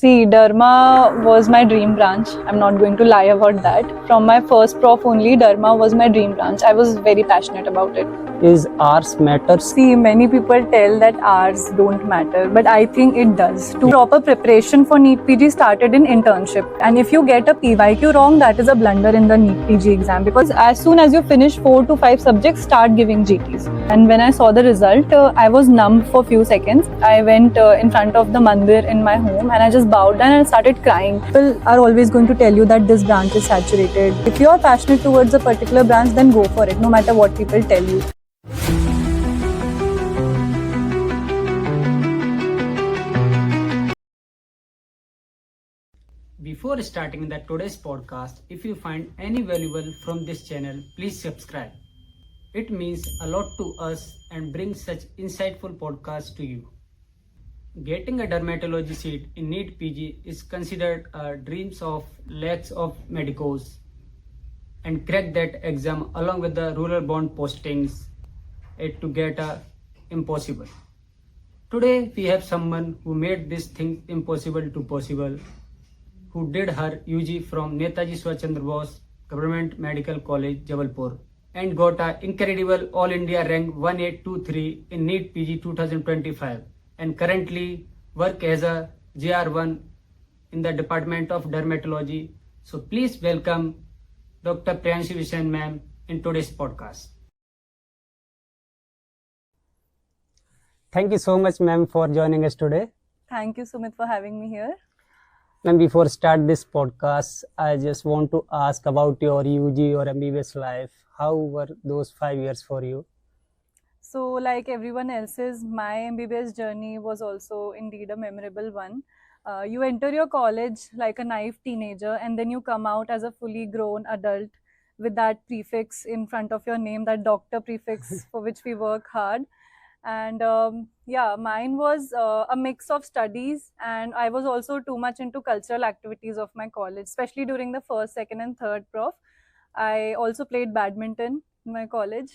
See, Dharma was my dream branch. I'm not going to lie about that. From my first prof only, Dharma was my dream branch. I was very passionate about it. Is ours matters? See, many people tell that ours don't matter, but I think it does. To proper preparation for NEET PG started in internship. And if you get a PYQ wrong, that is a blunder in the NEET PG exam, because as soon as you finish 4 to 5 subjects, start giving GTs. And when I saw the result, I was numb for a few seconds. I went in front of the mandir in my home and I just bowed down and started crying. People are always going to tell you that this branch is saturated. If you are passionate towards a particular branch, then go for it, no matter what people tell you. Before starting today's podcast, if you find any valuable from this channel, please subscribe. It means a lot to us and brings such insightful podcasts to you. Getting a dermatology seat in NEET PG is considered a dreams of lakhs of medicos, and crack that exam along with the rural bound postings it to get impossible. Today we have someone who made this thing impossible to possible, who did her UG from Netaji Subhash Chandra Bose Government Medical College, Jabalpur, and got an incredible All India rank 1823 in NEET PG 2025, and currently work as a JR1 in the Department of Dermatology. So please welcome Dr. Priyanshi Vishayan ma'am in today's podcast. Thank you so much ma'am for joining us today. Thank you, Sumit, for having me here. Ma'am, before start this podcast, I just want to ask about your UG or MBBS life. How were those 5 years for you? So, like everyone else's, my MBBS journey was also indeed a memorable one. You enter your college like a naive teenager, and then you come out as a fully grown adult with that prefix in front of your name, that doctor prefix for which we work hard. And mine was a mix of studies, and I was also too much into cultural activities of my college, especially during the first, second and third prof. I also played badminton in my college.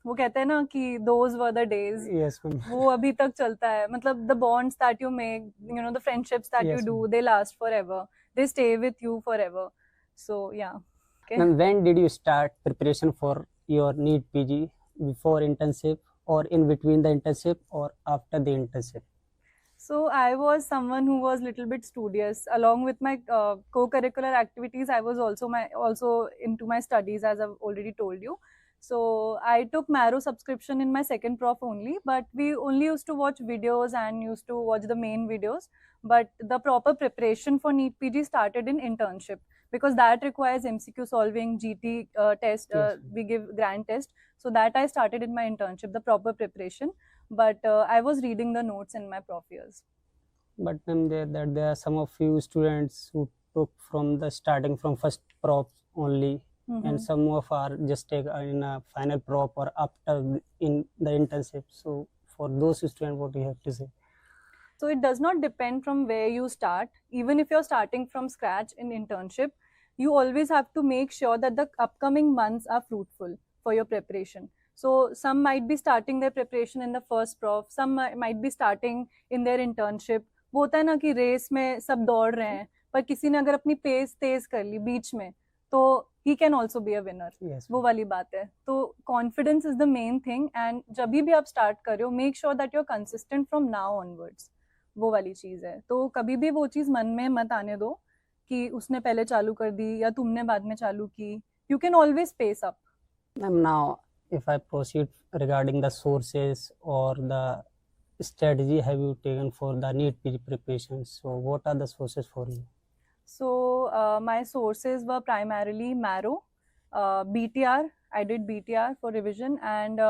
वो कहते हैं ना कि those were the days. Yes, ma'am. वो अभी तक चलता है. मतलब the bonds that you make, you know, the friendships that Yes, you do, they last forever. They stay with you forever. So yeah. Okay. Ma'am, when did you start preparation for your NEET PG? Before internship, or in between the internship, or after the internship? So I was someone who was little bit studious. Along with my co-curricular activities, I was also into my studies, as I've already told you. So I took Marrow subscription in my second prof only, but we only used to watch videos and used to watch the main videos. But the proper preparation for NEET PG started in internship, because that requires MCQ solving, GT test, we give grand test. So that I started in my internship, the proper preparation. But I was reading the notes in my prof years. But ma'am, there are some of you students who took from the starting from first prof only, and some of are just take in a final prop or after in the internship. So for those students, what do you have to say? So it does not depend from where you start. Even if you're starting from scratch in internship, you always have to make sure that the upcoming months are fruitful for your preparation. So some might be starting their preparation in the first prof, some might be starting in their internship. वो होता है ना कि race में सब दौड़ रहे हैं, पर किसी ने अगर अपनी पेस तेज कर ली बीच में, तो he can also be a winner. Yes, वो वाली बात है. तो confidence is the main thing, and जब भी आप start कर रहे हो, make sure that you're consistent from now onwards. वो वाली चीज है. तो कभी भी वो चीज मन में मत आने दो कि उसने पहले चालू कर दी या तुमने बाद में चालू की. You can always pace up. Now, if I proceed regarding the sources or the strategy have you taken for the NEET PG preparation? So what are the sources for you? So my sources were primarily Marrow, BTR. I did BTR for revision, and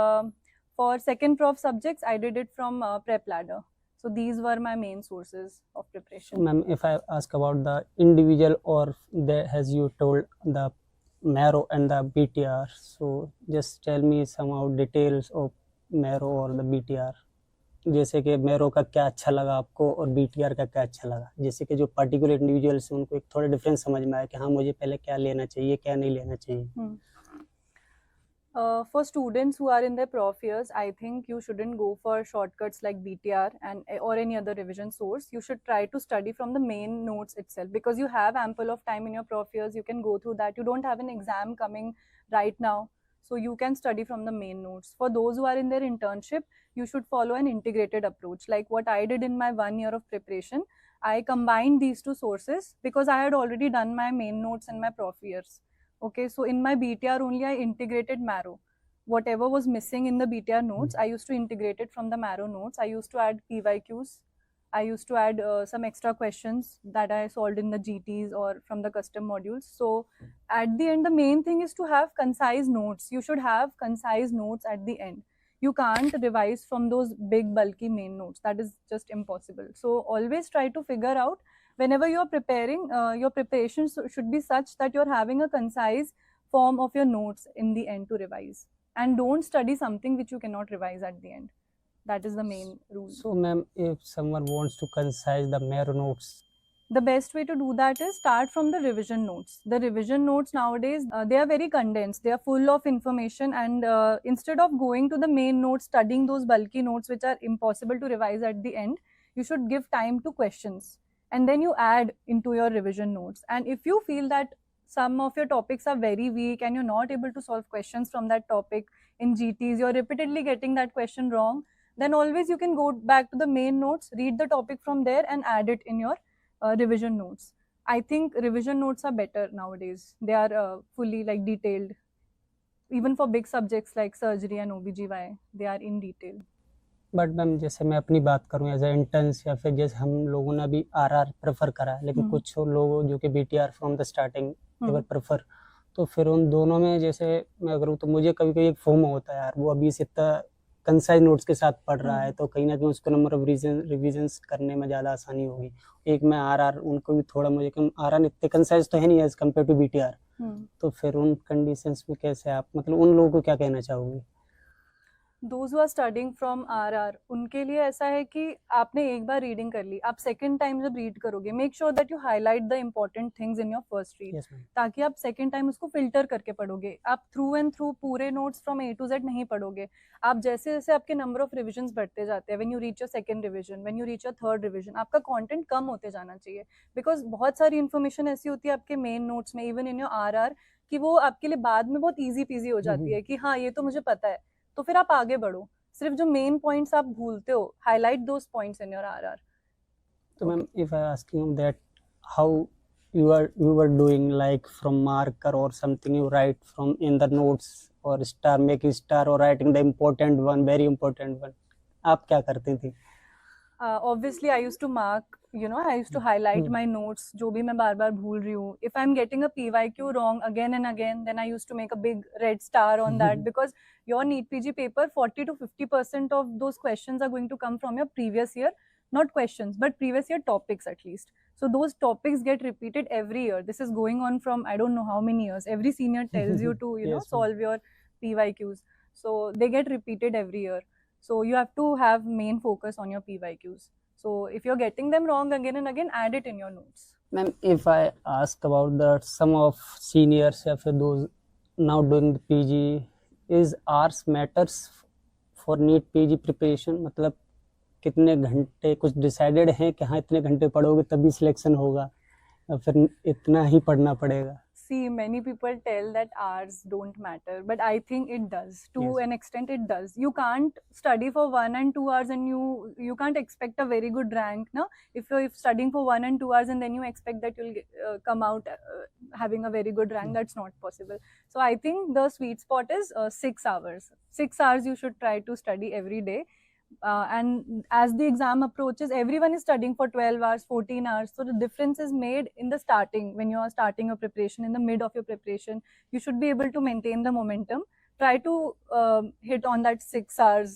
for second prof subjects, I did it from Prep Ladder. So these were my main sources of preparation. Ma'am, if I ask about the individual, or as you told, the Marrow and the BTR, so just tell me some details of Marrow or the BTR. जैसे कि marrow का क्या अच्छा लगा आपको और BTR का क्या अच्छा लगा, जैसे कि जो पर्टिकुलर इंडिविजुअल्स उनको एक थोड़ा डिफरेंस समझ में आया कि हाँ मुझे पहले क्या लेना चाहिए क्या नहीं लेना चाहिए. For students who are in their prof years, I think you shouldn't go for shortcuts like BTR and or any other revision source. You should try to study from the main notes itself, because you have ample of time in your prof years. You can go through that. You don't have an exam coming right now, so you can study from the main notes. For those who are in their internship, you should follow an integrated approach, like what I did in my 1 year of preparation. I combined these two sources because I had already done my main notes in my prof years. Okay, so in my BTR only I integrated Marrow. Whatever was missing in the BTR notes, I used to integrate it from the Marrow notes. I used to add PYQs. I used to add some extra questions that I solved in the GTs or from the custom modules. So at the end, the main thing is to have concise notes. You should have concise notes at the end. You can't revise from those big bulky main notes. That is just impossible. So always try to figure out, whenever you're preparing, your preparation should be such that you're having a concise form of your notes in the end to revise, and don't study something which you cannot revise at the end. That is the main rule. So, ma'am, if someone wants to concise the Marrow notes, The best way to do that is start from the revision notes. The revision notes nowadays, they are very condensed. They are full of information, and instead of going to the main notes, studying those bulky notes which are impossible to revise at the end, you should give time to questions, and then you add into your revision notes. And if you feel that some of your topics are very weak and you're not able to solve questions from that topic in GTs, you're repeatedly getting that question wrong, then always you can go back to the main notes, read the topic from there, and add it in your revision notes. I think revision notes are better nowadays. They are fully like detailed. Even for big subjects like surgery and OBGY, they are in detail. But ma'am जैसे मैं अपनी बात करूं as a interns या फिर जैसे हम लोगों ने अभी आरआर प्रेफर करा है, लेकिन कुछ लोग जो कि BTR from the starting ever prefer, तो फिर उन दोनों में जैसे मैं करूँ तो मुझे कभी कभी एक फोमो होता है यार, वो अभी से इतना कंसाइज नोट्स के साथ पढ़ रहा है तो कहीं ना कहीं उसको नंबर ऑफ रिविजन्स करने में ज़्यादा आसानी होगी। एक मैं आरआर उनको भी थोड़ा, मुझे आरआर इतने कंसाइज तो है नहीं एज कम्पेयर टू बीटीआर, तो फिर उन कंडीशंस में कैसे आप, मतलब उन लोगों को क्या कहना चाहोगे? Those who are studying from RR, उनके लिए ऐसा है कि आपने एक बार रीडिंग कर ली, आप सेकंड टाइम जब रीड करोगे, make sure that you highlight the important things in your first read, ताकि आप सेकंड टाइम उसको फिल्टर करके पढ़ोगे। आप थ्रू एंड थ्रू पूरे notes from A to Z नहीं पढ़ोगे। आप जैसे जैसे आपके नंबर ऑफ रिविजन्स बढ़ते जाते हैं, when you reach your second revision, when you reach your third revision, आपका कंटेंट कम होते जाना चाहिए, बिकॉज बहुत सारी इन्फॉर्मेशन ऐसी होती है आपके मेन नोट्स में, इवन इन योर RR, कि वो आपके लिए बाद में बहुत ईजी पीजी हो जाती है कि हाँ ये तो मुझे पता है, तो फिर आप आगे बढ़ो। सिर्फ जो मेन पॉइंट्स आप भूलते हो, highlight those points in your RR. तो ma'am if I asking that how you were doing like from marker or something, you write from in the notes or star, making star or writing the important one, very important one, आप क्या करती थी? Obviously I used to mark, I used to highlight my notes, जो भी मैं बार बार भूल रही हूँ. If I'm getting a PYQ wrong again and again, then I used to make a big red star on that, because your NEET PG paper, 40 to 50% of those questions are going to come from your previous year, not questions, but previous year topics at least. So those topics get repeated every year. This is going on from I don't know how many years. Every senior tells you to, Yes, solve your PYQs. So they get repeated every year. So you have to have main focus on your PYQs. So if you're getting them wrong again and again, add it in your notes. Ma'am, if I ask about the some of seniors or those now doing the PG, is hours matters for NEET PG preparation? मतलब कितने घंटे कुछ decided है कि हाँ इतने घंटे पढ़ोगे तभी सिलेक्शन होगा या फिर इतना ही पढ़ना पड़ेगा? See, many people tell that hours don't matter, but I think it does. To an extent, it does. You can't study for 1 and 2 hours and you can't expect a very good rank, no? If you're studying for 1 and 2 hours and then you expect that you'll come out having a very good rank, that's not possible. So I think the sweet spot is 6 hours. 6 hours you should try to study every day. And as the exam approaches, everyone is studying for 12 hours, 14 hours. So the difference is made in the starting. When you are starting your preparation, in the mid of your preparation, you should be able to maintain the momentum. Try to hit on that 6 hours.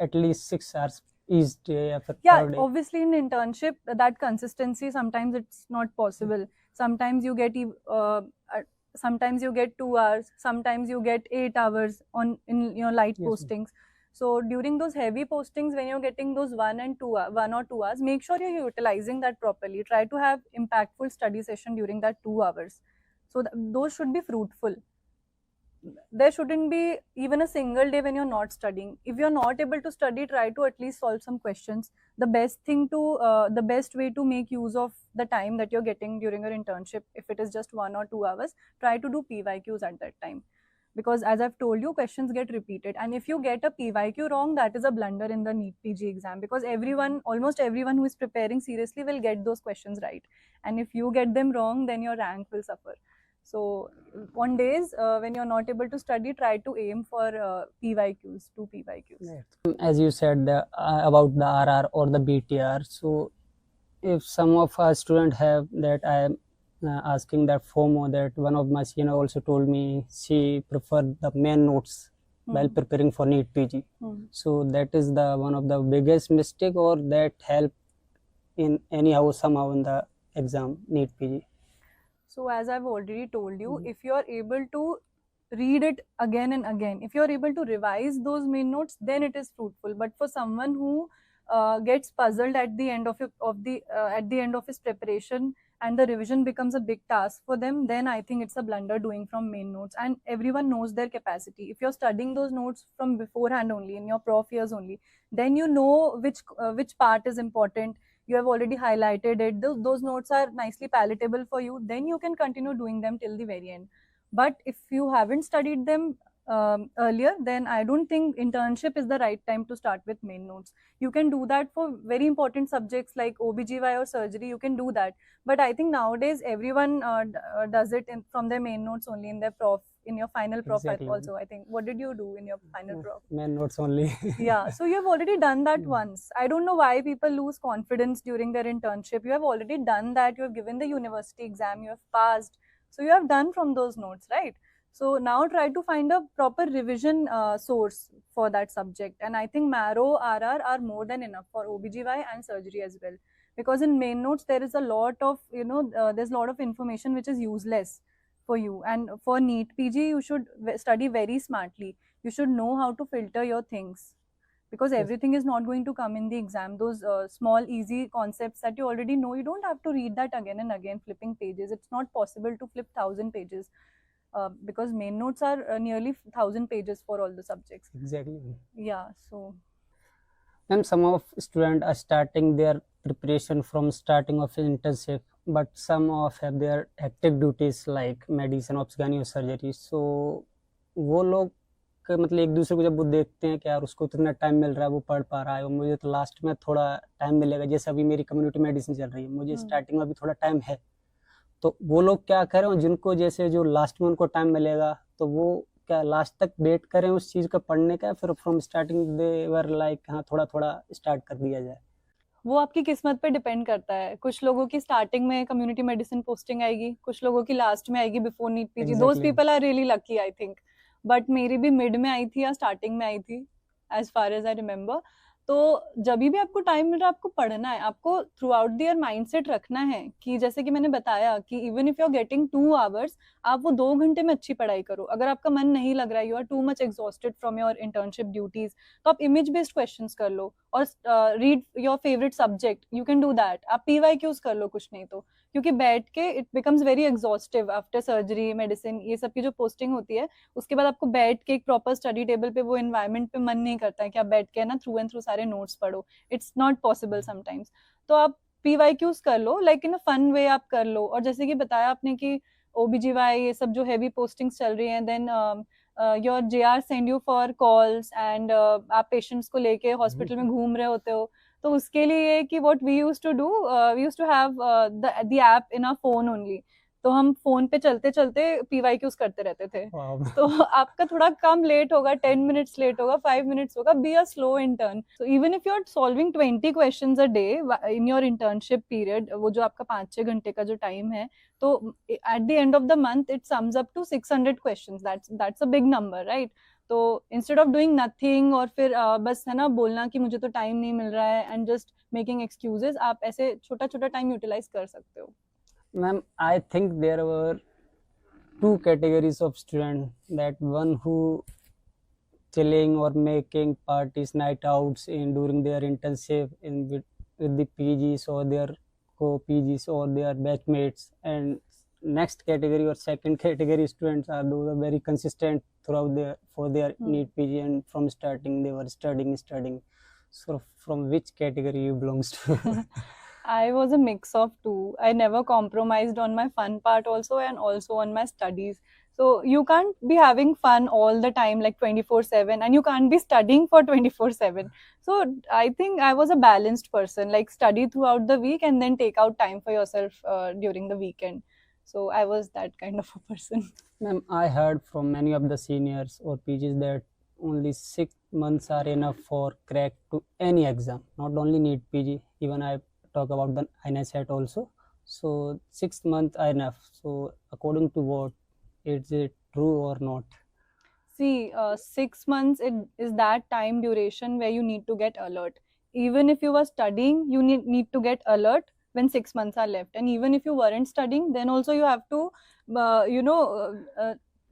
At least 6 hours each day. Yeah, obviously in internship, that consistency, sometimes it's not possible. Sometimes you get 2 hours, sometimes you get 8 hours in your light postings. So during those heavy postings, when you're getting those 1 or 2 hours, make sure you're utilizing that properly. Try to have impactful study session during that 2 hours. So those should be fruitful. there shouldn't be even a single day when you're not studying. If you're not able to study, try to at least solve some questions. The best way to make use of the time that you're getting during your internship, if it is just 1 or 2 hours, try to do PYQs at that time, because as I've told you, questions get repeated, and if you get a PYQ wrong, that is a blunder in the NEET PG exam, because almost everyone who is preparing seriously will get those questions right, and if you get them wrong, then your rank will suffer. So on days when you're not able to study, try to aim for PYQs, 2 PYQs. As you said about the RR or the BTR, so if some of our students have that, I am asking that FOMO, that one of my senior also told me she preferred the main notes while preparing for NEET PG. So that is the one of the biggest mistake, or that help in anyhow somehow in the exam NEET PG. So as I've already told you, if you're able to read it again and again, if you're able to revise those main notes, then it is fruitful. But for someone who gets puzzled at the end of his preparation, and the revision becomes a big task for them, then I think it's a blunder doing from main notes. And everyone knows their capacity. If you're studying those notes from beforehand only, in your prof years only, then you know which part is important. You have already highlighted it. Those notes are nicely palatable for you. Then you can continue doing them till the very end. But if you haven't studied them earlier, then I don't think internship is the right time to start with main notes. You can do that for very important subjects like OBGY or surgery. You can do that. But I think nowadays everyone does it from their main notes only, in your final prof. Exactly. Also, I think, what did you do in your final prof? Main notes only. Yeah, so you have already done that once. I don't know why people lose confidence during their internship. You have already done that. You have given the university exam. You have passed. So you have done from those notes, right? So now try to find a proper revision source for that subject. And I think Marrow, RR are more than enough for OBGY and surgery as well. Because in main notes, there is a lot of, there's a lot of information which is useless for you. And for NEET PG, you should study very smartly. You should know how to filter your things, because everything is not going to come in the exam. Those small easy concepts that you already know, you don't have to read that again and again, flipping pages. It's not possible to flip 1,000 pages because main notes are nearly 1,000 pages for all the subjects. Exactly. Yeah, so Ma'am, some of students are starting their preparation from starting of internship, but some of have their hectic duties like medicine, obs-gynae और surgery. So वो लोग मतलब एक दूसरे को जब वो देखते हैं कि यार उसको इतना टाइम मिल रहा है, वो पढ़ पा रहा है, और मुझे तो लास्ट में थोड़ा टाइम मिलेगा, जैसे अभी मेरी कम्युनिटी मेडिसिन चल रही है, मुझे स्टार्टिंग में अभी थोड़ा टाइम है, तो वो लोग क्या करें, जिनको जैसे जो लास्ट में उनको टाइम मिलेगा, तो वो क्या लास्ट तक वेट करें उस चीज़ को पढ़ने का, फिर from starting they were like हाँ थोड़ा थोड़ा स्टार्ट कर दिया जाए? वो आपकी किस्मत पे डिपेंड करता है. कुछ लोगों की स्टार्टिंग में कम्युनिटी मेडिसिन पोस्टिंग आएगी, कुछ लोगों की लास्ट में आएगी before NEET PG. Those people are really lucky I think. But मेरी भी मिड में आई थी या स्टार्टिंग में आई थी, as far as I remember. तो जब भी आपको टाइम मिल रहा है, आपको पढ़ना है. आपको throughout the year mindset रखना है कि जैसे कि मैंने बताया कि even if you are getting 2 hours, आप वो 2 घंटे में अच्छी पढ़ाई करो. अगर आपका मन नहीं लग रहा है, you are too much exhausted from your internship duties, तो आप इमेज बेस्ड क्वेश्चंस कर लो और read your favourite subject. You can do that. आप PYQs कर लो कुछ नहीं तो, क्योंकि बैठ के it becomes very exhaustive after surgery, medicine, ये सब की जो पोस्टिंग होती है, उसके बाद आपको बैठ के एक प्रॉपर स्टडी टेबल पे वो एनवायरनमेंट पे मन नहीं करता है कि आप बैठ के ना थ्रू एंड थ्रू सारे नोट्स पढ़ो. It's not possible sometimes. तो आप PYQs कर लो, like in a fun way आप कर लो. और जैसे कि बताया आपने कि OBGY ये सब जो हैवी पोस्टिंग्स चल रही हैं, then your JR send you for calls and आप पेशेंट्स को लेके हॉस्पिटल में घूम रहे होते हो. तो उसके लिए कि what we used to do, we used to have the app in our phone only. तो हम फोन पे चलते चलते PYQs करते रहते थे. तो आपका थोड़ा कम लेट होगा, 10 मिनट्स लेट होगा, 5 मिनट्स होगा. Be a slow intern. So even if you are solving 20 questions a day in your internship period, वो जो आपका 5-6 घंटे का जो टाइम है, तो at the end of the month it sums up to 600 questions. That's a big number, right? तो instead of doing nothing और फिर बस है ना बोलना कि मुझे तो टाइम नहीं मिल रहा है एंड जस्ट मेकिंग एक्सक्यूजेस, आप ऐसे छोटा छोटा टाइम यूटिलाइज कर सकते हो. Ma'am, I think there were 2 categories of students. That one who chilling or making parties, night outs in during their internship with the PGs or their co-PGs or their batchmates, and next category or second category students are those are very consistent throughout their for their NEET PG, and from starting they were studying. So from which category you belongs to? I was a mix of two. I never compromised on my fun part also and also on my studies. So you can't be having fun all the time like 24/7, and you can't be studying for 24/7. So I think I was a balanced person, like study throughout the week and then take out time for yourself during the weekend. So I was that kind of a person. Ma'am, I heard from many of the seniors or PGs that only 6 months are enough for crack to any exam, not only NEET PG. Even I talk about the INET also. So 6 months are enough. So according to what, is it true or not? See, 6 months is that time duration where you need to get alert. Even if you were studying, you need to get alert when 6 months are left. And even if you weren't studying, then also you have to,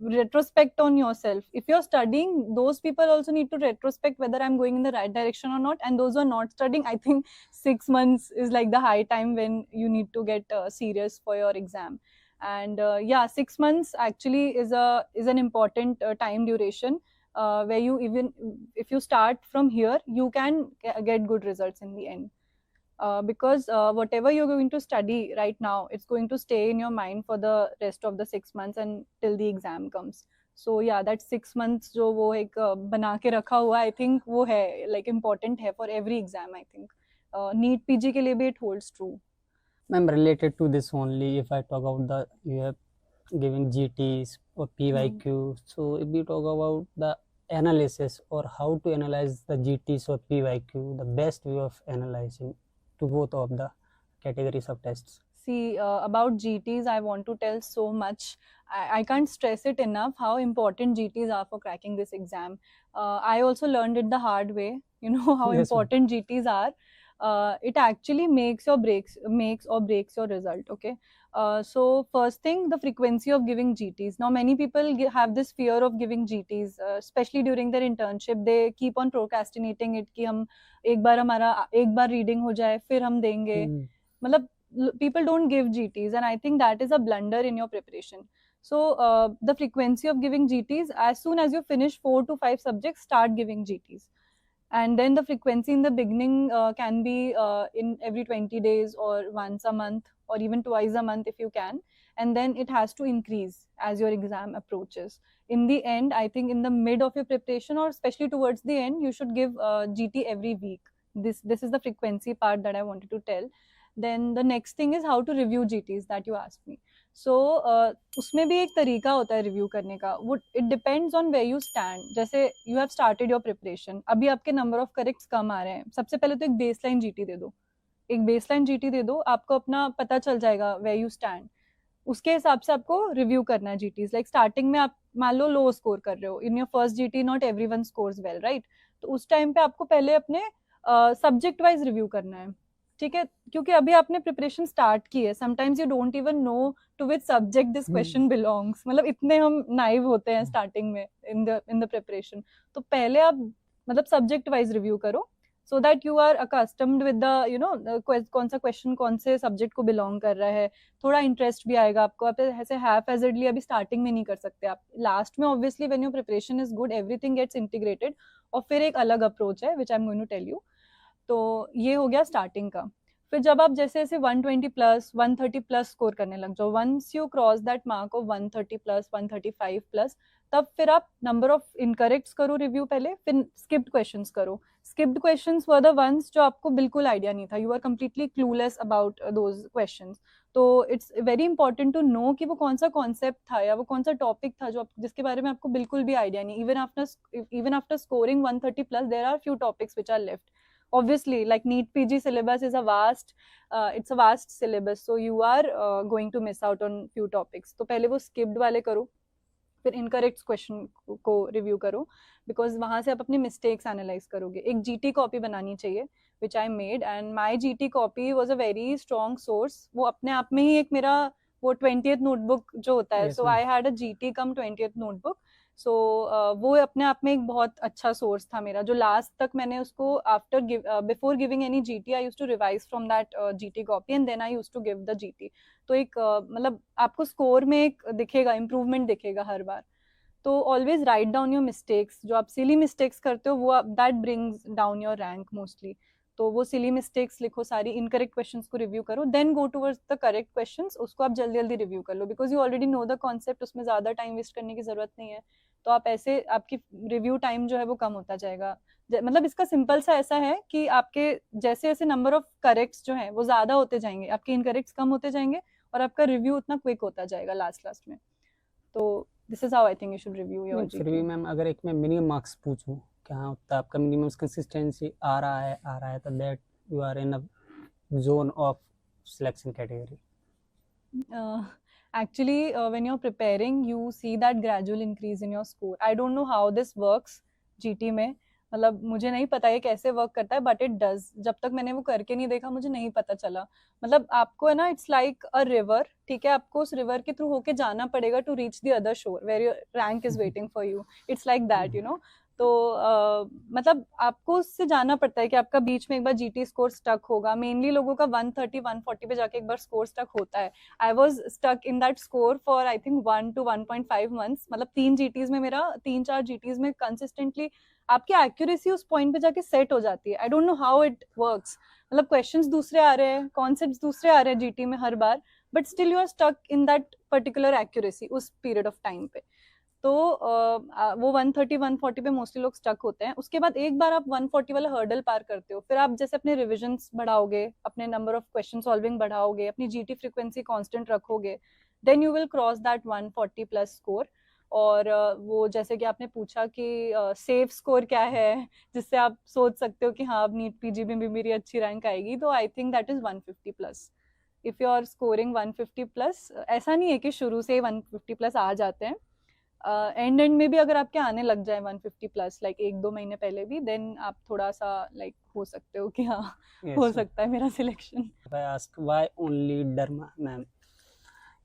retrospect on yourself. If you're studying, those people also need to retrospect whether I'm going in the right direction or not. And those who are not studying, I think 6 months is like the high time when you need to get serious for your exam. And yeah, 6 months actually is an important time duration where you, even if you start from here, you can get good results in the end, because whatever you're going to study right now, it's going to stay in your mind for the rest of the 6 months and till the exam comes. So yeah, that 6 months जो वो एक बना के रखा हुआ, I think वो है like important है for every exam. I think NEET PG के लिए भी it holds true. Ma'am, related to this only, if I talk about the you have giving GTs or PYQ. So if we talk about the analysis or how to analyze the GTs or PYQ, the best way of analyzing to both of the categories of tests. See, about GTs, I want to tell so much. I can't stress it enough how important GTs are for cracking this exam. I also learned it the hard way, you know, how Yes, ma'am. important GTs are. It actually makes or breaks your result. Okay. So first thing, the frequency of giving GTs. Now many people have this fear of giving GTs, especially during their internship. They keep on procrastinating it कि हम एक बार reading हो जाए फिर हम देंगे. मतलब people don't give GTs, and I think that is a blunder in your preparation. So the frequency of giving GTs, as soon as you finish 4 to 5 subjects, start giving GTs. And then the frequency in the beginning can be in every 20 days or once a month or even twice a month if you can, and then it has to increase as your exam approaches. In the end, I think in the mid of your preparation or especially towards the end, you should give GT every week. This is the frequency part that I wanted to tell. Then the next thing is how to review GTs that you asked me. So उसमें भी एक तरीका होता है review करने का. वो it depends on where you stand. जैसे you have started your preparation, अभी आपके नंबर ऑफ करेक्ट्स कम आ रहे हैं, सबसे पहले तो एक बेसलाइन जीटी दे दो. एक बेसलाइन जीटी दे दो, आपको अपना पता चल जाएगा वेयर यू स्टैंड. उसके हिसाब से आपको रिव्यू करना है जीटीज. लाइक स्टार्टिंग में आप मान लो लो स्कोर कर रहे हो in your first GT, not everyone scores well, right? तो उस टाइम पे आपको पहले अपने सब्जेक्ट वाइज रिव्यू करना है, ठीक है? क्योंकि अभी आपने प्रिपरेशन स्टार्ट की है. Sometimes you don't even know to which subject this question belongs. मतलब इतने हम नाइव होते हैं स्टार्टिंग में इन द प्रिपरेशन. तो पहले आप मतलब सब्जेक्ट वाइज रिव्यू करो, so that you are accustomed with the you know कौन सा क्वेश्चन कौन से सब्जेक्ट को बिलोंग कर रहा है. थोड़ा इंटरेस्ट भी आएगा आपको. आप ऐसे हैफ एजर्डली अभी स्टार्टिंग में नहीं कर सकते आप. लास्ट में obviously when your preparation is good, everything gets integrated, और फिर एक अलग अप्रोच है which I am going to tell you. तो ये हो गया स्टार्टिंग का. फिर जब आप जैसे जैसे 120 प्लस 130 प्लस स्कोर करने लग जाओ, once you cross that mark of 130 plus 135 plus, तब फिर आप नंबर ऑफ इनकरेक्ट्स करो रिव्यू पहले, फिर स्किप्ड क्वेश्चंस करो. Skipped questions were the ones जो आपको बिल्कुल आइडिया नहीं था, you are completely clueless about those questions. तो it's very important to know कि वो कौन सा कॉन्सेप्ट था या वो कौन सा टॉपिक था जो जिसके बारे में आपको बिल्कुल भी आइडिया नहीं. Even after scoring 130 plus there are few topics which are left. Obviously, like NEET PG syllabus is it's a vast syllabus, so you are going to miss out on few topics. तो पहले वो skipped वाले करो, फिर incorrect question को review करो, because वहाँ से आप अपनी mistakes analyze करोगे. एक GT copy बनानी चाहिए, which I made, and my GT copy was a very strong source. वो अपने आप में ही एक मेरा वो 20th notebook जो होता है, so I had a GT come 20th notebook. सो वो अपने आप में एक बहुत अच्छा सोर्स था मेरा, जो लास्ट तक मैंने उसको after before giving any GT I used to revise from that GT copy and then I used to give the GT. तो एक मतलब आपको स्कोर में एक दिखेगा, इम्प्रूवमेंट दिखेगा हर बार। तो always write down your mistakes, जो आप सिली मिस्टेक्स करते हो वो that brings down your rank mostly. तो वो सिली मिस्टेक्स लिखो सारी, इनकरेक्ट क्वेश्चंस को रिव्यू करो, then go towards the correct questions, उसको आप जल्दी जल्दी रिव्यू कर लो, because you already know the concept, उसमें ज्यादा टाइम वेस्ट करने की जरूरत नहीं है। तो आप ऐसे, आपकी रिव्यू टाइम जो है वो कम होता जाएगा। मतलब इसका सिंपल सा ऐसा है कि आपके जैसे जैसे नंबर ऑफ करेक्ट्स जो है वो ज्यादा होते जाएंगे, आपके इनकरेक्ट्स कम होते जाएंगे, और आपका रिव्यू उतना क्विक होता जाएगा लास्ट में। तो this is how I think you should review your नहीं, फिर भी मैम अगर एक मैं मिनिमम मार्क्स पूछूं कि हाँ उतना आपका मिनिमम कंसिस्टेंसी आ रहा है तो that you are in a zone of selection category. Actually, when you're preparing, you see that gradual increase in your score. I don't know how this works GT में, मतलब मुझे नहीं पता ये कैसे वर्क करता है, बट इट डज। जब तक मैंने वो करके नहीं देखा मुझे नहीं पता चला। मतलब आपको है ना, इट्स लाइक अ रिवर, ठीक है, आपको उस रिवर के थ्रू होके जाना पड़ेगा to reach the other shore where your rank is waiting for you. It's like that, you know. तो मतलब आपको उससे जाना पड़ता है कि आपका बीच में एक बार जीटी स्कोर स्टक होगा। मेनली लोगों का 130 140 पे जाके एक बार स्कोर स्टक होता है। I was stuck in that score for I think 1 to 1.5 months। मतलब 3 जीटीज में, मेरा 3-4 जीटीज में कंसिस्टेंटली आपकी एक्यूरेसी उस पॉइंट पे जाके सेट हो जाती है। I don't know how it works. मतलब क्वेश्चंस दूसरे आ रहे हैं, कॉन्सेप्ट्स दूसरे आ रहे हैं जीटी में हर बार, but still you are stuck in that particular accuracy उस पीरियड ऑफ टाइम पे। तो वो 130 140 पे मोस्टली लोग स्टक होते हैं। उसके बाद एक बार आप 140 वाला हर्डल पार करते हो, फिर आप जैसे अपने रिविजन्स बढ़ाओगे, अपने नंबर ऑफ क्वेश्चन सॉल्विंग बढ़ाओगे, अपनी जीटी फ्रीक्वेंसी कांस्टेंट रखोगे, then you will cross that 140 plus score. और वो जैसे कि आपने पूछा कि सेफ स्कोर क्या है जिससे आप सोच सकते हो कि हाँ अब नीट पीजीबी में मेरी अच्छी रैंक आएगी, तो I think that is 150 plus. If you are scoring 150 plus, ऐसा नहीं है कि शुरू से 150 प्लस आ जाते हैं, एंड में भी अगर आपके आने लग जाए 150 प्लस लाइक 1-2 महीने पहले भी, देन आप थोड़ा सा लाइक हो सकते हो कि हाँ हो सकता है मेरा selection. I ask why only Dharma, ma'am?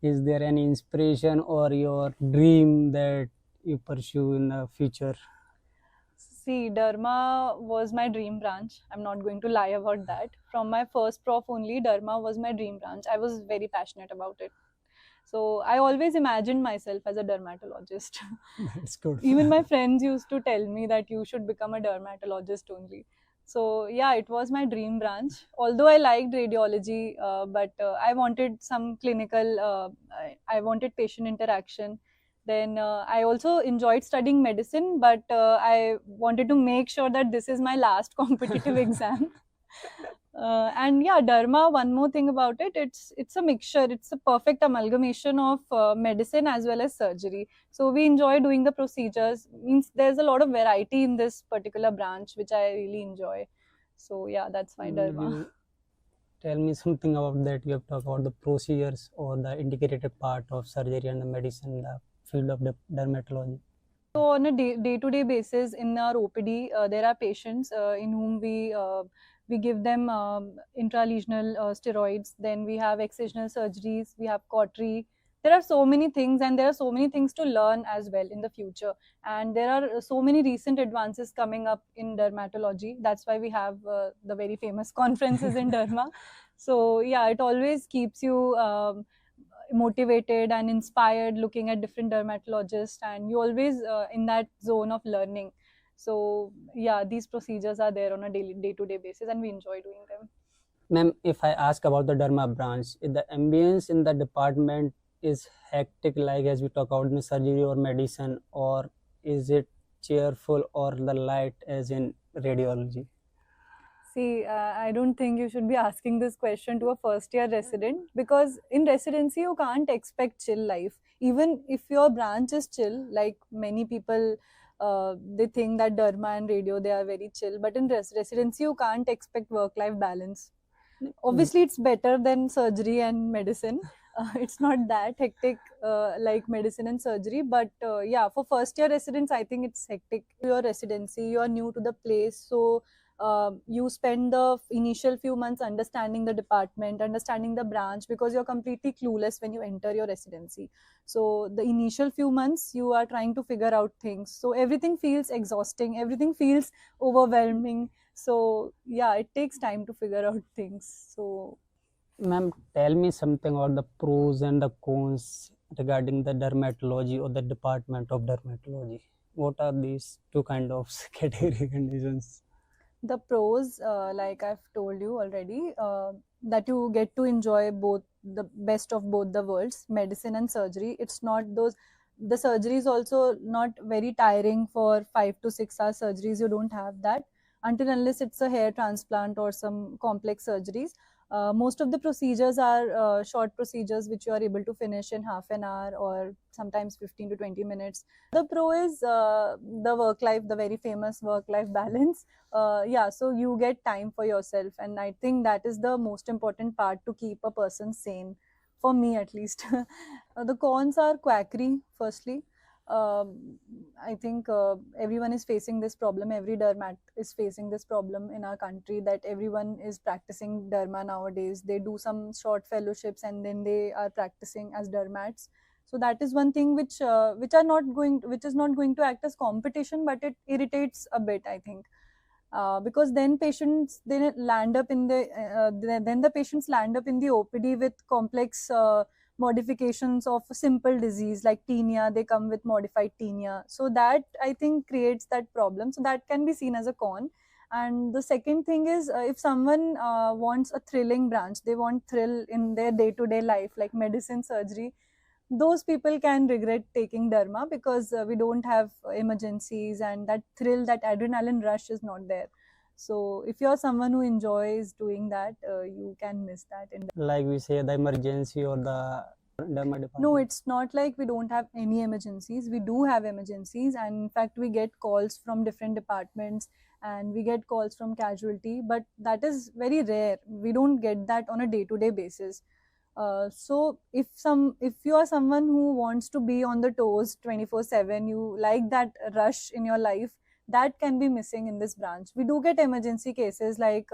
Is there any inspiration or your dream that you pursue in the future? See, Dharma was my dream branch. I'm not going to lie about that. From my first prof only, Dharma was my dream branch. I was very passionate about it. So I always imagined myself as a dermatologist. That's good. Even my friends used to tell me that you should become a dermatologist only. So yeah, it was my dream branch. Although I liked radiology, but I wanted some clinical, I wanted patient interaction. Then I also enjoyed studying medicine, but I wanted to make sure that this is my last competitive exam. And yeah, Dharma, one more thing about it, it's a mixture, it's a perfect amalgamation of medicine as well as surgery. So we enjoy doing the procedures, means there's a lot of variety in this particular branch which I really enjoy. So yeah, that's why Dharma. You tell me something about that. You have talked about the procedures or the integrated part of surgery and the medicine, the field of the dermatology. So on a day-to-day basis in our OPD, there are patients in whom we give them intralesional steroids. Then we have excisional surgeries, we have cautery. There are so many things, and there are so many things to learn as well in the future. And there are so many recent advances coming up in dermatology. That's why we have the very famous conferences in derma. So yeah, it always keeps you motivated and inspired looking at different dermatologists, and you always in that zone of learning. So yeah, these procedures are there on a day-to-day basis, and we enjoy doing them. Ma'am, if I ask about the derma branch, if the ambience in the department is hectic like as we talk about in surgery or medicine, or is it cheerful or the light as in radiology? See, I don't think you should be asking this question to a first year resident, because in residency you can't expect chill life. Even if your branch is chill, like many people they think that derma and radio they are very chill, but in residency you can't expect work-life balance. Obviously it's better than surgery and medicine. It's not that hectic like medicine and surgery, but yeah, for first year residents I think it's hectic. Your residency, you are new to the place, so You spend the initial few months understanding the department, understanding the branch, because you're completely clueless when you enter your residency. So the initial few months you are trying to figure out things, so everything feels exhausting, everything feels overwhelming. So yeah, it takes time to figure out things. So Ma'am, tell me something about the pros and the cons regarding the dermatology or the department of dermatology. What are these two kind of category conditions? the pros, like I've told you already, that you get to enjoy both, the best of both the worlds, medicine and surgery. It's not those, the surgery is also not very tiring. For 5 to 6 hour surgeries, you don't have that, until unless it's a hair transplant or some complex surgeries. Most of the procedures are short procedures which you are able to finish in half an hour or sometimes 15 to 20 minutes. The pro is the work life, the very famous work life balance. Yeah, so you get time for yourself, and I think that is the most important part to keep a person sane, for me at least. The cons are quackery, firstly. I think everyone is facing this problem. Every dermat is facing this problem in our country, that everyone is practicing derma nowadays. They do some short fellowships and then they are practicing as dermats. So that is one thing which is not going to act as competition, but it irritates a bit, I think. Because then patients, then land up in the then the patients land up in the OPD with complex modifications of a simple disease like tinea. They come with modified tinea, so that I think creates that problem. So that can be seen as a con. And the second thing is, if someone wants a thrilling branch, they want thrill in their day-to-day life, like medicine, surgery, those people can regret taking derma, because we don't have emergencies, and that thrill, that adrenaline rush is not there. So if you're someone who enjoys doing that, you can miss that. Like we say, the emergency or the derma department? No, it's not like we don't have any emergencies. We do have emergencies, and in fact, we get calls from different departments and we get calls from casualty, but that is very rare. We don't get that on a day-to-day basis. So if you are someone who wants to be on the toes 24/7, you like that rush in your life, that can be missing in this branch. We do get emergency cases like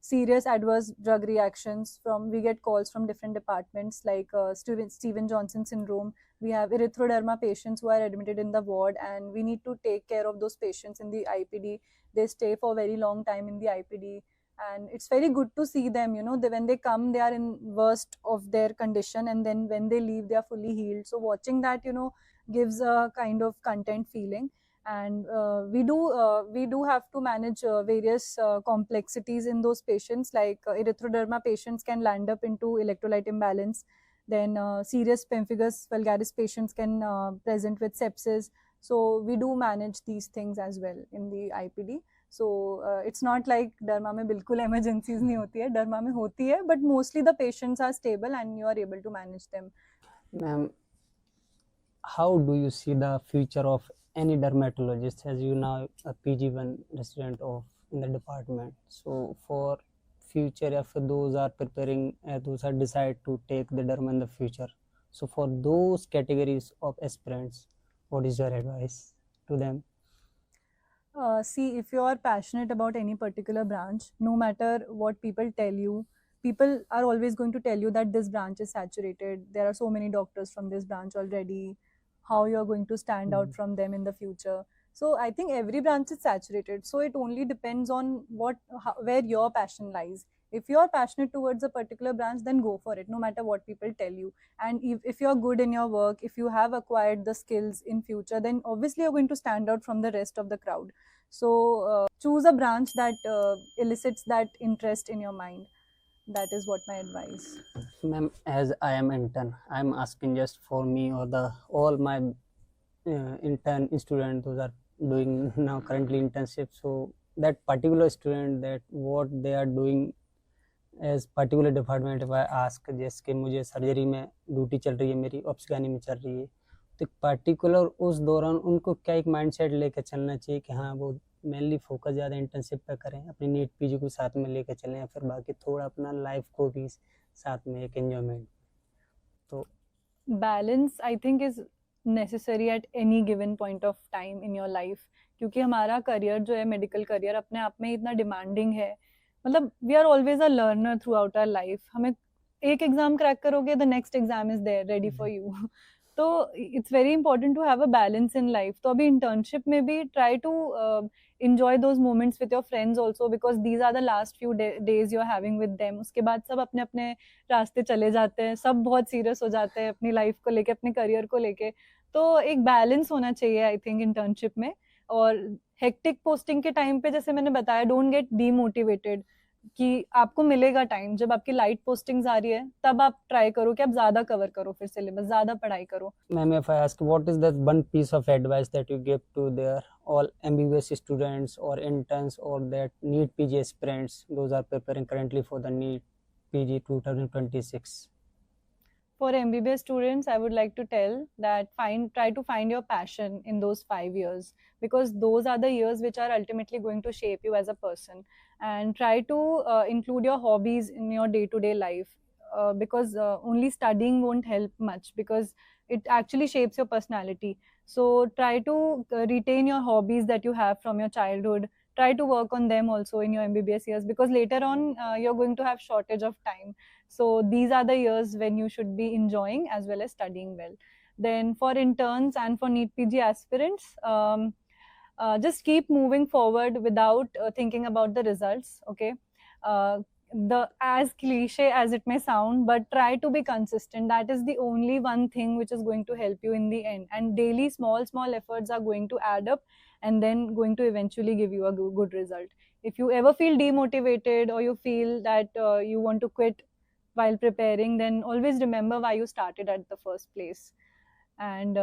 serious adverse drug reactions. From we get calls from different departments, like Steven Johnson syndrome. We have erythroderma patients who are admitted in the ward, and we need to take care of those patients in the IPD. They stay for a very long time in the IPD, and it's very good to see them. When they come, they are in worst of their condition, and then when they leave, they are fully healed. So watching that, gives a kind of content feeling. And we do have to manage various complexities in those patients, like erythroderma patients can land up into electrolyte imbalance. Then serious pemphigus vulgaris patients can present with sepsis. So we do manage these things as well in the IPD. So it's not like derma में बिल्कुल emergencies नहीं होती है. derma में होती है, but mostly the patients are stable and you are able to manage them. Ma'am, how do you see the future of any dermatologist, as you now a PG1 resident of in the department? So for future, if those are preparing, those are decide to take the derma in the future, so for those categories of aspirants, what is your advice to them? See, if you are passionate about any particular branch, no matter what people tell you, people are always going to tell you that this branch is saturated. There are so many doctors from this branch already. How you're going to stand out from them in the future? So I think every branch is saturated. So it only depends on where your passion lies. If you are passionate towards a particular branch, then go for it, no matter what people tell you. And if you're good in your work, if you have acquired the skills in future, then obviously you're going to stand out from the rest of the crowd. So choose a branch that elicits that interest in your mind. That is what my advice. Ma'am, as I am intern, I am asking just for me or the all my intern student those are doing now currently internship. So that particular student, that what they are doing as particular department if I ask, जैसे कि मुझे surgery में duty चल रही है, मेरी ऑप्सगानी में चल रही है, तो पर्टिकुलर उस दौरान उनको क्या एक माइंडसेट लेकर चलना चाहिए कि हाँ वो मेनली फोकस ज़्यादा इंटर्नशिप पे करें, अपनी नीट पीजी को साथ में लेकर चलें, या फिर बाकी थोड़ा अपना लाइफ को भी साथ में एक एंजॉयमेंट? तो balance, I think, is necessary at any given point of time in your life. क्योंकि हमारा करियर जो है मेडिकल करियर अपने आप में इतना डिमांडिंग है. मतलब we are always a learner throughout our life. हमें एक एग्जाम क्रैक करोगे, the next exam is there ready for you. तो it's very important to have a balance in life. तो अभी इंटर्नशिप में भी try to enjoy those moments with your friends also, because these are the last few days you're having with them. उसके बाद सब अपने अपने रास्ते चले जाते हैं, सब बहुत सीरियस हो जाते हैं अपनी लाइफ को लेके, अपने करियर को लेके. तो एक बैलेंस होना चाहिए आई थिंक इंटर्नशिप में. और हेक्टिक पोस्टिंग के टाइम पे जैसे मैंने बताया, डोंट गेट डीमोटिवेटेड कि आपको मिलेगा टाइम. जब आपकी लाइट पोस्टिंग्स आ रही है तब आप ट्राई करो कि आप ज्यादा कवर करो, फिर सिलेबस ज्यादा पढ़ाई करो. Ma'am, if I ask, what is that one piece of advice that you give to their all MBBS students or interns or that NEET PG aspirants, those are preparing currently for the NEET PG 2026? For MBBS students, I would like to tell that try to find your passion in those 5 years, because those are the years which are ultimately going to shape you as a person. And try to include your hobbies in your day-to-day life, because only studying won't help much, because it actually shapes your personality. So try to retain your hobbies that you have from your childhood. Try to work on them also in your MBBS years, because later on you're going to have shortage of time. So these are the years when you should be enjoying as well as studying well. Then for interns and for NEET PG aspirants, just keep moving forward without thinking about the results. Okay, the as cliche as it may sound, but try to be consistent. That is the only one thing which is going to help you in the end. And daily small efforts are going to add up and then going to eventually give you a good result. If you ever feel demotivated or you feel that you want to quit while preparing, then always remember why you started at the first place. And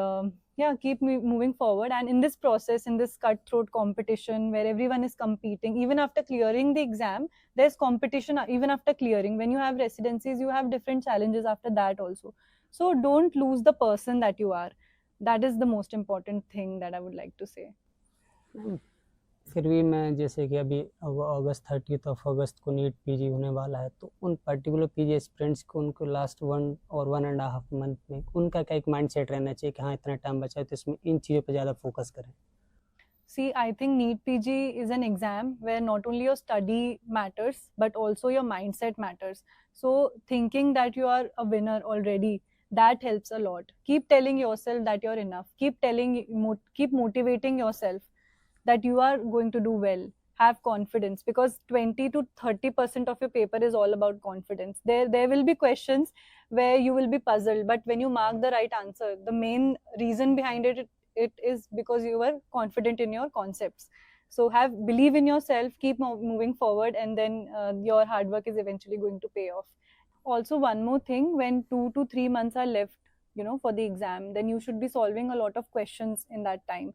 keep moving forward. And in this process, in this cutthroat competition where everyone is competing, even after clearing the exam, there's competition even after clearing. When you have residencies, you have different challenges after that also. So don't lose the person that you are. That is the most important thing that I would like to say. फिर भी मैं जैसे कि अभी अगस्त 30 अगस्त को NEET PG होने वाला है, तो उन पर्टिकुलर पीजी एस्पिरेंट्स को उनको लास्ट 1 और 1.5 मंथ में उनका क्या एक माइंड सेट रहना चाहिए कि हाँ इतना टाइम बचा है तो इसमें इन चीज़ों पे ज़्यादा फोकस करें? See, I think NEET PG is an exam where not only your study matters, but also your mindset matters. So thinking that you are a winner already, that helps a lot. Keep telling yourself that you're enough. Keep motivating yourself that you are going to do well. Have confidence, because 20 to 30% of your paper is all about confidence. There will be questions where you will be puzzled, but when you mark the right answer, the main reason behind it is because you were confident in your concepts. So believe in yourself, keep moving forward, and then your hard work is eventually going to pay off. Also, one more thing, when 2 to 3 months are left, for the exam, then you should be solving a lot of questions in that time.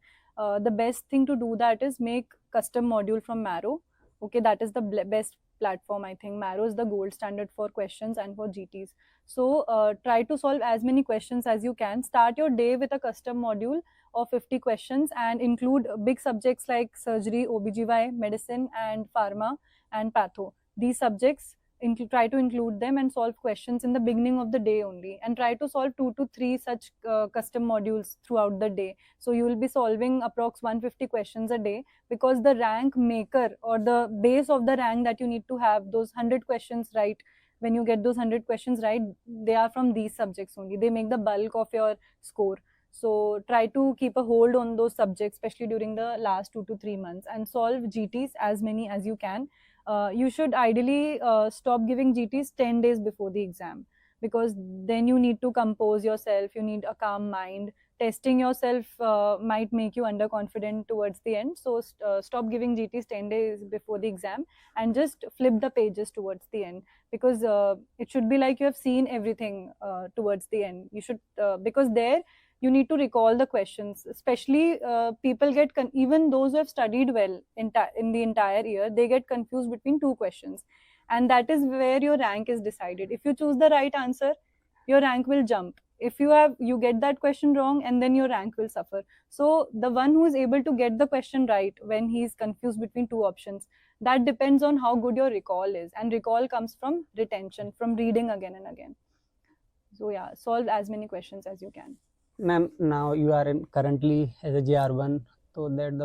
The best thing to do that is make custom module from Marrow. Okay, that is the best platform. I think Marrow is the gold standard for questions and for GTs. So try to solve as many questions as you can. Start your day with a custom module of 50 questions and include big subjects like surgery, OBGY, medicine, and pharma and patho. These subjects, try to include them and solve questions in the beginning of the day only, and try to solve 2 to 3 such custom modules throughout the day. So you will be solving approx 150 questions a day, because the rank maker or the base of the rank that you need to have those 100 questions right, when you get those 100 questions right, they are from these subjects only. They make the bulk of your score. So try to keep a hold on those subjects, especially during the last 2 to 3 months, and solve GTs as many as you can. You should ideally stop giving GTs 10 days before the exam, because then you need to compose yourself, you need a calm mind. Testing yourself might make you underconfident towards the end. So stop giving GTs 10 days before the exam and just flip the pages towards the end, because it should be like you have seen everything towards the end. You should, because there you need to recall the questions. Especially people get even those who have studied well in the entire year, they get confused between 2 questions, and that is where your rank is decided. If you choose the right answer, your rank will jump. If you get that question wrong, and then your rank will suffer. So the one who is able to get the question right when he is confused between 2 options, that depends on how good your recall is, and recall comes from retention, from reading again and again. So yeah, solve as many questions as you can. Ma'am, now you are currently as a JR1, so that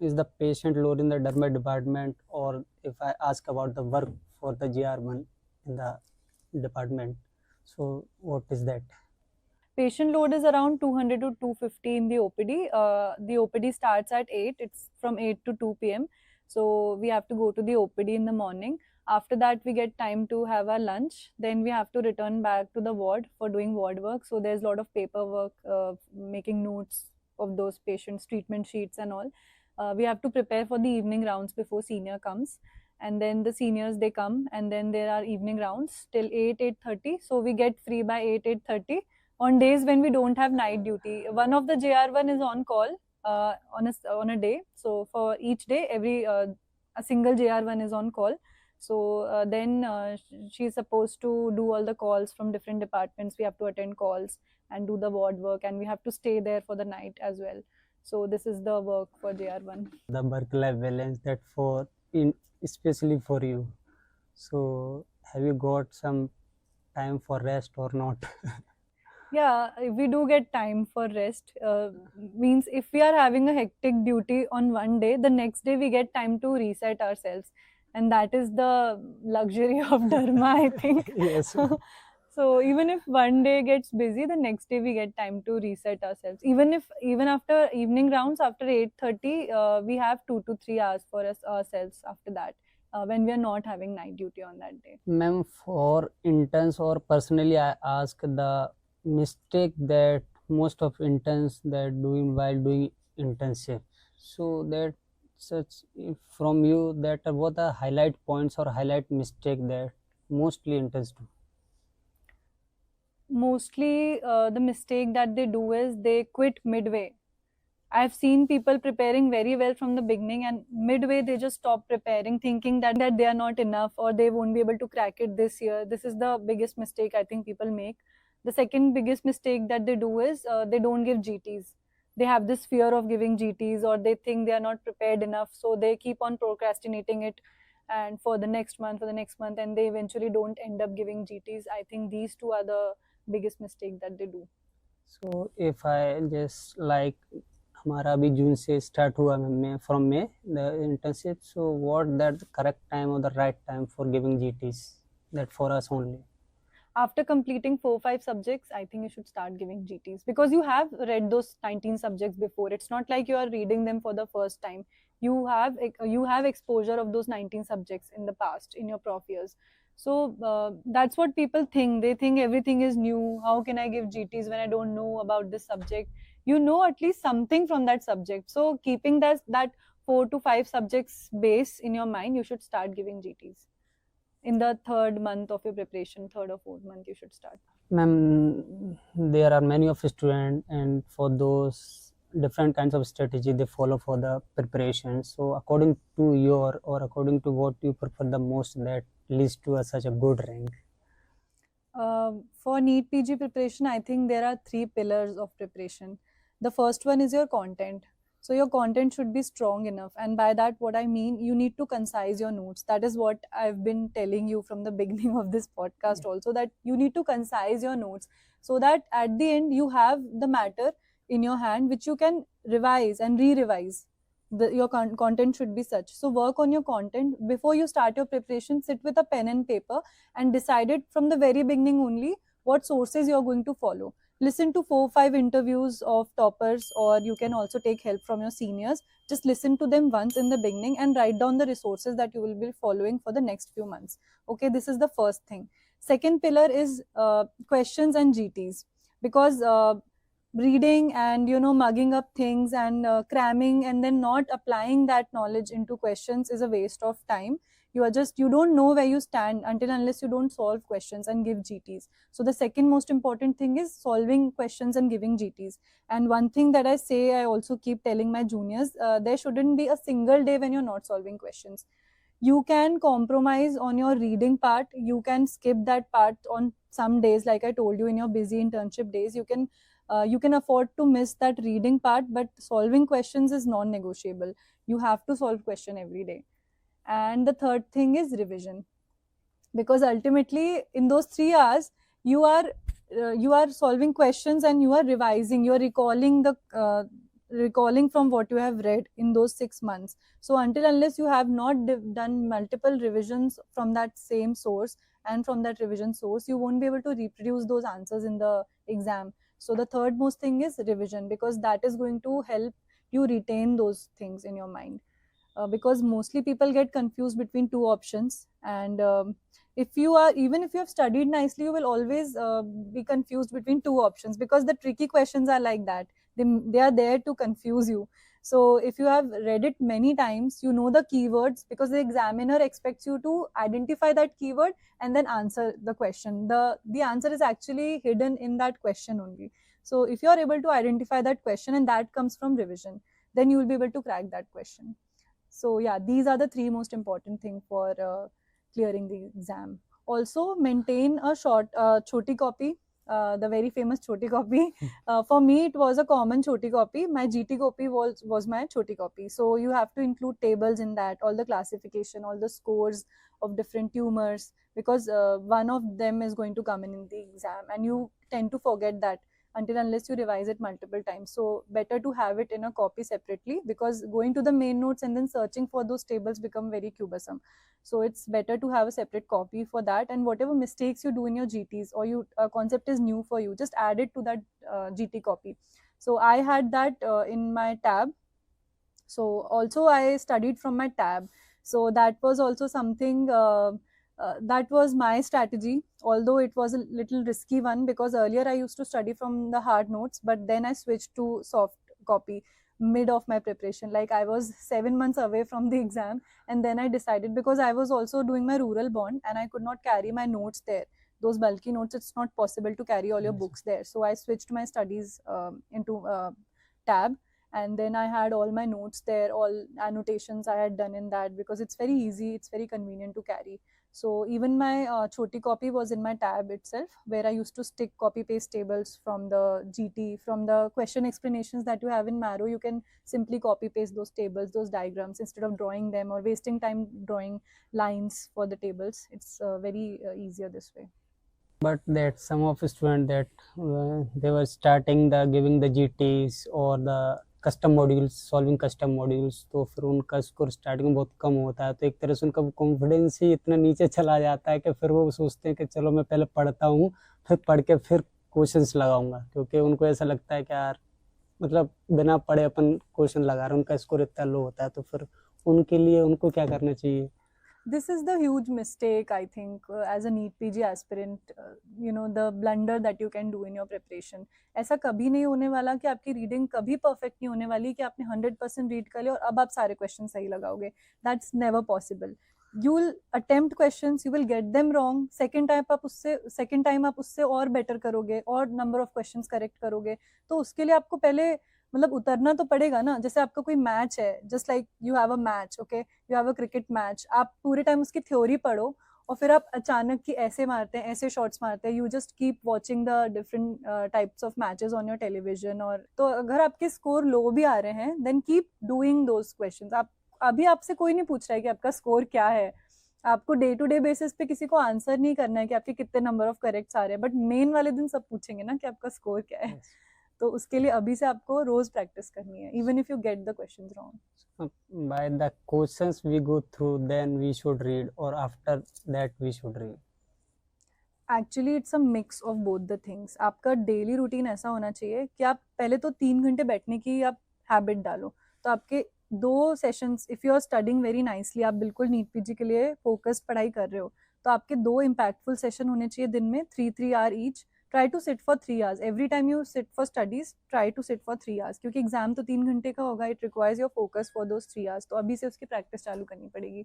is the patient load in the derma department, or if I ask about the work for the GR1 in the department, so what is that? Patient load is around 200 to 250 in the OPD. The OPD starts at 8. It's from 8 to 2 p.m. So we have to go to the OPD in the morning. After that, we get time to have our lunch. Then we have to return back to the ward for doing ward work. So there's a lot of paperwork, making notes of those patients, treatment sheets and all. We have to prepare for the evening rounds before senior comes. And then the seniors, they come, and then there are evening rounds till 8, 8:30. So we get free by 8, 8:30 on days when we don't have night duty. One of the JR1 is on call on a day. So for each day, every a single JR1 is on call. So then she's supposed to do all the calls from different departments. We have to attend calls and do the ward work, and we have to stay there for the night as well. So this is the work for JR1. The work-life balance that for in especially for you. So have you got some time for rest or not? Yeah, we do get time for rest. Means if we are having a hectic duty on one day, the next day we get time to reset ourselves, and that is the luxury of Dharma, I think. Yes. So even if one day gets busy, the next day we get time to reset ourselves. Even after evening rounds after 8:30, we have 2 to 3 hours for ourselves after that. When we are not having night duty on that day. Ma'am, for interns or personally, I ask the mistake that most of interns that doing while doing internship. So that such from you that what are highlight points or highlight mistake that mostly interns do? Mostly the mistake that they do is they quit midway. I've seen people preparing very well from the beginning, and midway they just stop preparing, thinking that they are not enough or they won't be able to crack it this year. This is the biggest mistake I think people make. The second biggest mistake that they do is they don't give GTs. They have this fear of giving GTs, or they think they are not prepared enough, so they keep on procrastinating it, and for the next month, and they eventually don't end up giving GTs. I think these two are the biggest mistake that they do. So if I just like हमारा अभी जून से start हुआ from May the internship so what that the correct time और the right time for giving GTs that for us only after completing 4-5 subjects, I think you should start giving GTs, because you have read those 19 subjects before. It's not like you are reading them for the first time. You have exposure of those 19 subjects in the past in your prof years. So that's what people think. They think everything is new. How can I give GTs when I don't know about this subject? You know at least something from that subject. So keeping that 4 to 5 subjects base in your mind, you should start giving GTs. In the third month of your preparation, third or fourth month, you should start. Ma'am, there are many of students, and for those different kinds of strategy they follow for the preparation. So according to your, or according to what you prefer the most, that leads to such a good rank? For NEET PG preparation, I think there are 3 pillars of preparation. The first one is your content. So your content should be strong enough, and by that what I mean, you need to concise your notes. That is what I've been telling you from the beginning of this podcast also, that you need to concise your notes, so that at the end you have the matter in your hand which you can revise and re-revise. Your content should be such. So work on your content before you start your preparation. Sit with a pen and paper and decide it from the very beginning only what sources you're going to follow. Listen to 4-5 interviews of toppers, or you can also take help from your seniors. Just listen to them once in the beginning and write down the resources that you will be following for the next few months. Okay, this is the first thing. Second pillar is questions and GTs, because reading and mugging up things and cramming and then not applying that knowledge into questions is a waste of time. You don't know where you stand unless you don't solve questions and give GTs. So the second most important thing is solving questions and giving GTs. And one thing that I also keep telling my juniors, there shouldn't be a single day when you're not solving questions. You can compromise on your reading part. You can skip that part on some days, like I told you, in your busy internship days. You can afford to miss that reading part, but solving questions is non-negotiable. You have to solve question every day. And the third thing is revision, because ultimately in those 3 hours you are solving questions and you are revising, you are recalling the recalling from what you have read in those 6 months. So until unless you have not done multiple revisions from that same source and from that revision source, you won't be able to reproduce those answers in the exam. So the third most thing is revision, because that is going to help you retain those things in your mind. Because mostly people get confused between two options, and if you are, even if you have studied nicely, you will always be confused between two options, because the tricky questions are like that. They are there to confuse you. So if you have read it many times, you know the keywords, because the examiner expects you to identify that keyword and then answer the question. The answer is actually hidden in that question only. So if you are able to identify that question, and that comes from revision, then you will be able to crack that question. So yeah, these are the three most important thing for clearing the exam. Also, maintain a choti copy, the very famous choti copy. For me, it was a common choti copy. My GT copy was my choti copy. So you have to include tables in that, all the classification, all the scores of different tumors, because one of them is going to come in the exam, and you tend to forget that until unless you revise it multiple times. So better to have it in a copy separately, because going to the main notes and then searching for those tables become very cumbersome. So it's better to have a separate copy for that. And whatever mistakes you do in your GTs, or you concept is new for you, just add it to that GT copy. So I had that in my tab. So also I studied from my tab. So that was also something that was my strategy, although it was a little risky one, because earlier I used to study from the hard notes, but then I switched to soft copy mid of my preparation. Like I was 7 months away from the exam, and then I decided, because I was also doing my rural bond and I could not carry my notes there. Those bulky notes, it's not possible to carry all your books there. So I switched my studies into tab, and then I had all my notes there, all annotations I had done in that, because it's very easy, it's very convenient to carry. So even my choti copy was in my tab itself, where I used to stick copy paste tables from the GT, from the question explanations that you have in Marrow. You can simply copy paste those tables, those diagrams, instead of drawing them or wasting time drawing lines for the tables. It's very easier this way. But that some of students that they were starting the giving the GTs or the custom modules, solving custom modules, तो फिर उनका score starting में बहुत कम होता है, तो एक तरह से उनका कॉन्फिडेंस ही इतना नीचे चला जाता है कि फिर वो सोचते हैं कि चलो मैं पहले पढ़ता हूँ, फिर पढ़ के फिर क्वेश्चंस लगाऊंगा, क्योंकि उनको ऐसा लगता है कि यार मतलब बिना पढ़े अपन क्वेश्चन लगा रहे, उनका स्कोर इतना लो होता है, तो फिर उनके लिए उनको क्या करना चाहिए? This is the huge mistake, I think, as a NEET PG aspirant, the blunder that you can do in your preparation. ऐसा कभी नहीं होने वाला कि आपकी रीडिंग कभी परफेक्ट नहीं होने वाली कि आपने 100% रीड कर लिया और अब आप सारे क्वेश्चन सही लगाओगे. That's never possible. You will attempt questions, you will get them wrong. second time आप उससे और better करोगे और number of questions correct करोगे. तो उसके लिए आपको पहले मतलब उतरना तो पड़ेगा ना. जैसे आपका कोई मैच है, just like you have a match, okay, you have a cricket match, आप पूरे टाइम उसकी थ्योरी पढ़ो और फिर आप अचानक की ऐसे मारते हैं, ऐसे शॉट्स मारते हैं, you just keep watching the different types of matches on your television. और तो अगर आपके स्कोर लो भी आ रहे हैं, then keep doing those questions. आप अभी आपसे कोई नहीं पूछ रहा है कि आपका स्कोर क्या है. आपको डे टू डे बेसिस पे किसी को आंसर नहीं करना है कि आपके कितने नंबर ऑफ करेक्ट्स आ रहे हैं, बट मेन वाले दिन सब पूछेंगे ना कि आपका स्कोर क्या है. तो उसके लिए अभी से आपको रोज प्रैक्टिस करनी है, even if you get the questions wrong. By the questions we go through, then we should read, और after that we should read. Actually it's a mix of both the things. आपका daily routine ऐसा होना चाहिए कि आप पहले तो 3 घंटे बैठने की आप हैबिट डालो. तो आपके 2 sessions, if you are studying very nicely, आप बिल्कुल नीट पीजी के लिए फोकस्ड पढ़ाई कर रहे हो, तो आपके 2 इम्पैक्टफुल सेशन होने चाहिए दिन में, 3 hour each. Try to sit for 3 hours. Every time you sit for studies, try to sit for 3 hours. क्योंकि एग्जाम तो 3 घंटे का होगा. It requires your focus for those 3 hours. तो अभी से उसकी प्रैक्टिस चालू करनी पड़ेगी.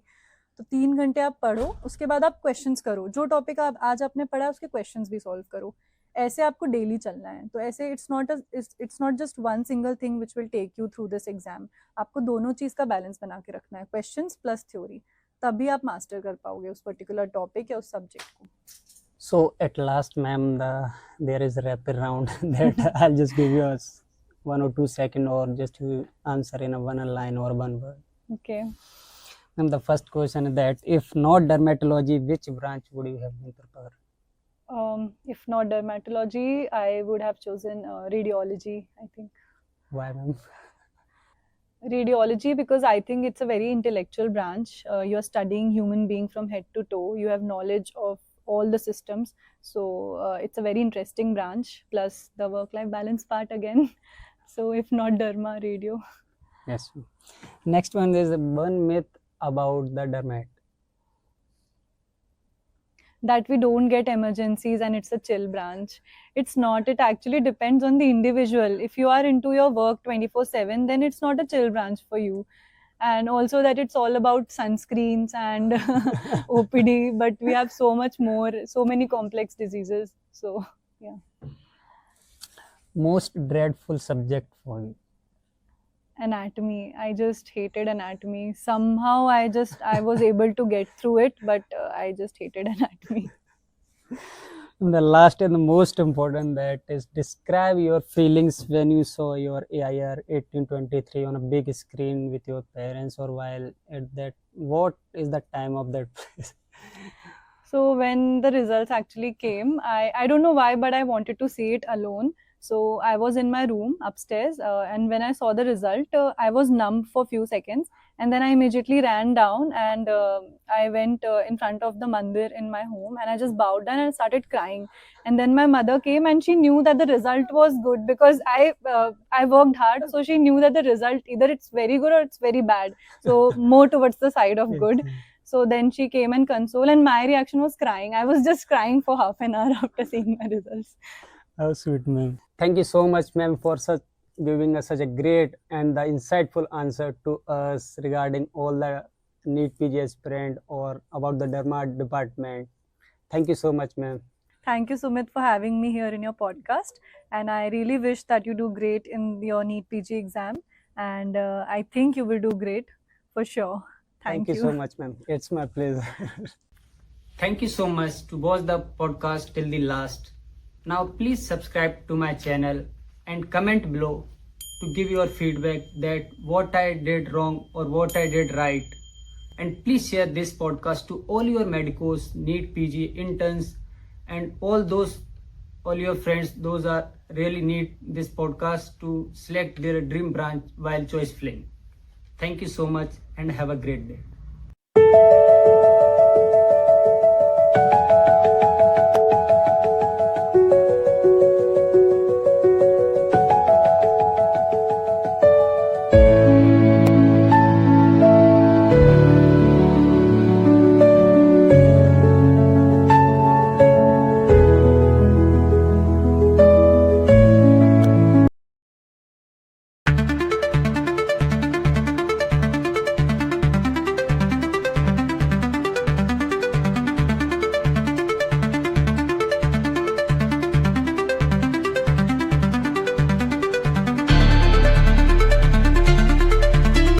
तो 3 घंटे आप पढ़ो, उसके बाद आप क्वेश्चंस करो. जो टॉपिक आप आज आपने पढ़ा उसके क्वेश्चंस भी सॉल्व करो. ऐसे आपको डेली चलना है. तो ऐसे it's not just one single thing which will take you through this exam. आपको दोनों चीज का बैलेंस बना के रखना है, क्वेश्चंस प्लस थ्योरी. तभी आप मास्टर कर पाओगे उस पर्टिकुलर टॉपिक या उस सब्जेक्ट को. So at last, ma'am, there is a rapid round that I'll just give you 1 or 2 second, or just to answer in a one line or one word. Okay. And the first question is that if not dermatology, which branch would you have been prepared? If not dermatology, I would have chosen radiology, I think. Why, ma'am? Radiology, because I think it's a very intellectual branch. You're studying human being from head to toe. You have knowledge of all the systems. So it's a very interesting branch. Plus the work-life balance part again. So if not derma, radio. Yes. Next one is one myth about the dermat. That we don't get emergencies and it's a chill branch. It's not. It actually depends on the individual. If you are into your work 24/7, then it's not a chill branch for you. And also that it's all about sunscreens and OPD, but we have so much more, so many complex diseases. So yeah. Most dreadful subject for you. Anatomy. I just hated anatomy. Somehow I was able to get through it, but I just hated anatomy. And the last and the most important, that is describe your feelings when you saw your AIR 1823 on a big screen with your parents, or while at that, what is the time of that place? So when the results actually came, I don't know why, but I wanted to see it alone. So I was in my room upstairs, and when I saw the result, I was numb for a few seconds, and then I immediately ran down and I went in front of the mandir in my home, and I just bowed down and started crying. And then my mother came, and she knew that the result was good because I worked hard, so she knew that the result either it's very good or it's very bad. So more towards the side of good. So then she came and consoled, and my reaction was crying. I was just crying for half an hour after seeing my results. How sweet, ma'am. Thank you so much, ma'am, for giving us such a great and the insightful answer to us regarding all the NEET PG aspirant or about the derma department. Thank you so much, ma'am. Thank you, Sumit, for having me here in your podcast. And I really wish that you do great in your NEET PG exam. And I think you will do great for sure. Thank you so much, ma'am. It's my pleasure. Thank you so much to watch the podcast till the last. Now please subscribe to my channel and comment below to give your feedback that what I did wrong or what I did right. And please share this podcast to all your medicos, NEET PG interns, and all your friends, those are really need this podcast to select their dream branch while choice filling. Thank you so much and have a great day.